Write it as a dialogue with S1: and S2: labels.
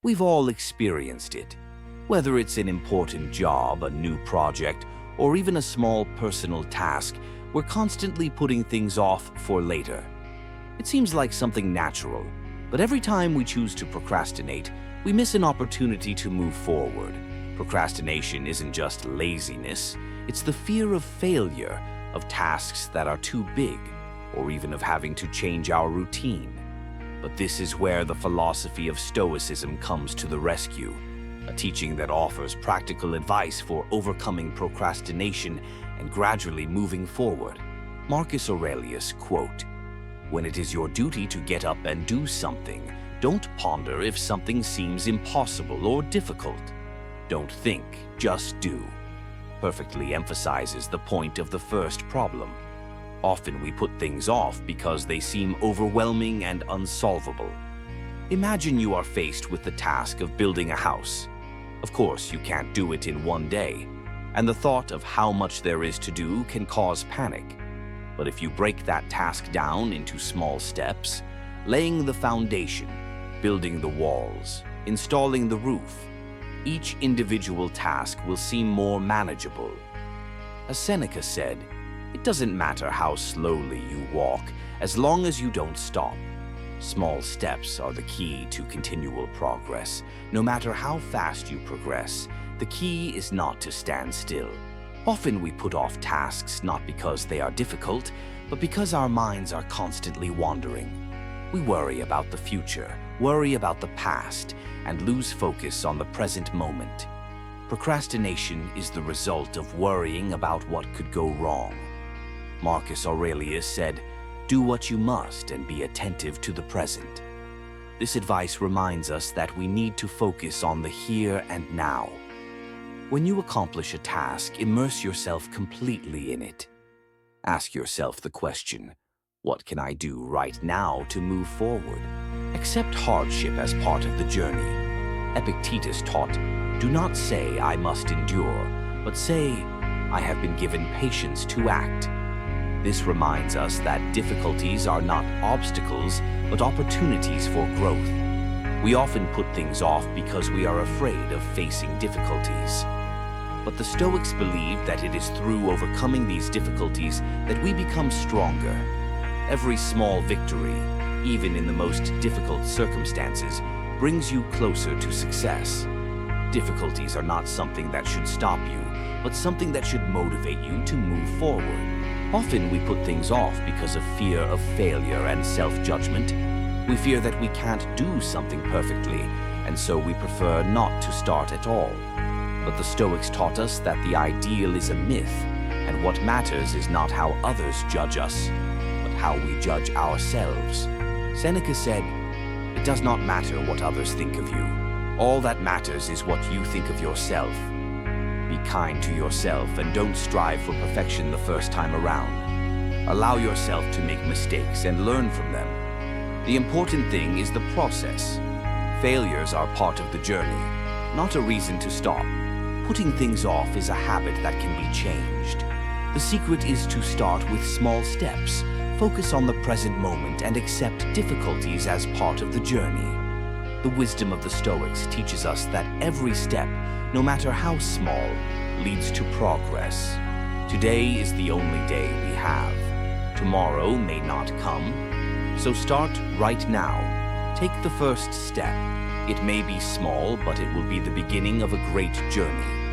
S1: We've all experienced it. Whether it's an important job, a new project, or even a small personal task, we're constantly putting things off for later. It seems like something natural, but every time we choose to procrastinate, we miss an opportunity to move forward. Procrastination isn't just laziness, it's the fear of failure, of tasks that are too big, or even of having to change our routine. But this is where the philosophy of Stoicism comes to the rescue, a teaching that offers practical advice for overcoming procrastination and gradually moving forward. Marcus Aurelius, quote, "When it is your duty to get up and do something, don't ponder if something seems impossible or difficult. Don't think, just do," perfectly emphasizes the point of the first problem. Often we put things off because they seem overwhelming and unsolvable. Imagine you are faced with the task of building a house. Of course, you can't do it in one day, and the thought of how much there is to do can cause panic. But if you break that task down into small steps, laying the foundation, building the walls, installing the roof, each individual task will seem more manageable. As Seneca said, "It doesn't matter how slowly you walk, as long as you don't stop." Small steps are the key to continual progress. No matter how fast you progress, the key is not to stand still. Often we put off tasks not because they are difficult, but because our minds are constantly wandering. We worry about the future, worry about the past, and lose focus on the present moment. Procrastination is the result of worrying about what could go wrong. Marcus Aurelius said, "Do what you must and be attentive to the present." This advice reminds us that we need to focus on the here and now. When you accomplish a task, immerse yourself completely in it. Ask yourself the question, what can I do right now to move forward? Accept hardship as part of the journey. Epictetus taught, "Do not say, 'I must endure,' but say, 'I have been given patience to act.'" This reminds us that difficulties are not obstacles, but opportunities for growth. We often put things off because we are afraid of facing difficulties. But the Stoics believe that it is through overcoming these difficulties that we become stronger. Every small victory, even in the most difficult circumstances, brings you closer to success. Difficulties are not something that should stop you, but something that should motivate you to move forward. Often we put things off because of fear of failure and self-judgment. We fear that we can't do something perfectly, and so we prefer not to start at all. But the Stoics taught us that the ideal is a myth, and what matters is not how others judge us, but how we judge ourselves. Seneca said, "It does not matter what others think of you. All that matters is what you think of yourself." Be kind to yourself and don't strive for perfection the first time around. Allow yourself to make mistakes and learn from them. The important thing is the process. Failures are part of the journey, not a reason to stop. Putting things off is a habit that can be changed. The secret is to start with small steps, focus on the present moment, and accept difficulties as part of the journey. The wisdom of the Stoics teaches us that every step, no matter how small, leads to progress. Today is the only day we have. Tomorrow may not come. So start right now. Take the first step. It may be small, but it will be the beginning of a great journey.